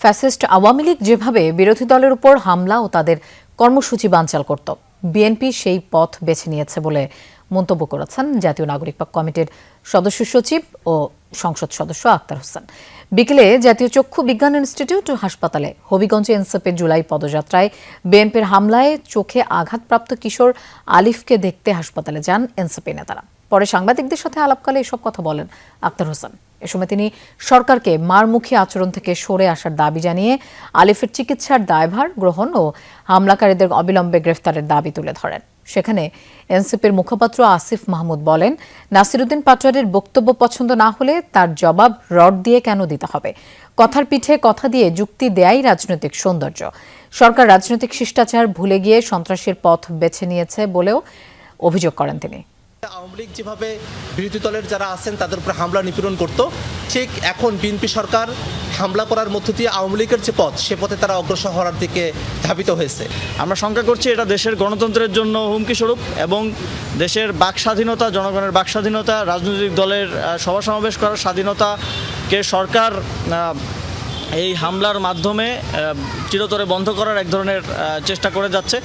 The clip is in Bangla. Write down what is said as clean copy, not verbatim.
ফ্যাসিস্ট আওয়ামী লীগ যেভাবে বিরোধী দলের উপর হামলা ও তাদের কর্মসূচি বানচাল করত, বিএনপি সেই পথ বেছে নিয়েছে বলে মন্তব্য করেছেন জাতীয় নাগরিক কমিটির সদস্য সচিব ও সংসদ সদস্য আক্তার হোসেন। বিকেলে জাতীয় চক্ষু বিজ্ঞান ইনস্টিটিউট ও হাসপাতালে হবিগঞ্জে এনসিপির জুলাই পদযাত্রায় বিএনপির হামলায় চোখে আঘাতপ্রাপ্ত কিশোর আলিফকে দেখতে হাসপাতালে যান এনসিপি নেতারা। পরে সাংবাদিকদের সাথে আলাপকালে এসব কথা বলেন আক্তার হোসেন। এ সময় তিনি সরকারকে মারমুখী আচরণ থেকে সরে আসার দাবি জানিয়ে আলিফের চিকিৎসার দায়ভার গ্রহণ ও হামলাকারীদের অবিলম্বে গ্রেফতারের দাবি তুলে ধরেন। সেখানে এনসিপির মুখপাত্র আসিফ মাহমুদ বলেন, নাসিরউদ্দিন পাটোয়ারির বক্তব্য পছন্দ না হলে তার জবাব রড দিয়ে কেন দিতে হবে? কথার পিঠে কথা দিয়ে যুক্তি দেয়াই রাজনৈতিক সৌন্দর্য। সরকার রাজনৈতিক শিষ্টাচার ভুলে গিয়ে সন্ত্রাসের পথ বেছে নিয়েছে বলেও অভিযোগ করেন তিনি। আওয়ামী লীগ যেভাবে বিরোধী দলের যারা আছেন তাদের উপরে হামলা নিপীড়ন করত, ঠিক এখন বিএনপি সরকার হামলা করার মধ্য দিয়ে আওয়ামী লীগের যে পথ, সে পথে তারা অগ্রসর হওয়ার দিকে ধাবিত হয়েছে। আমরা শঙ্কা করছি এটা দেশের গণতন্ত্রের জন্য হুমকি স্বরূপ এবং দেশের বাক স্বাধীনতা, জনগণের বাক স্বাধীনতা, রাজনৈতিক দলের সভা সমাবেশ করার স্বাধীনতাকে সরকার এই হামলার মাধ্যমে চিরতরে বন্ধ করার এক ধরনের চেষ্টা করে যাচ্ছে।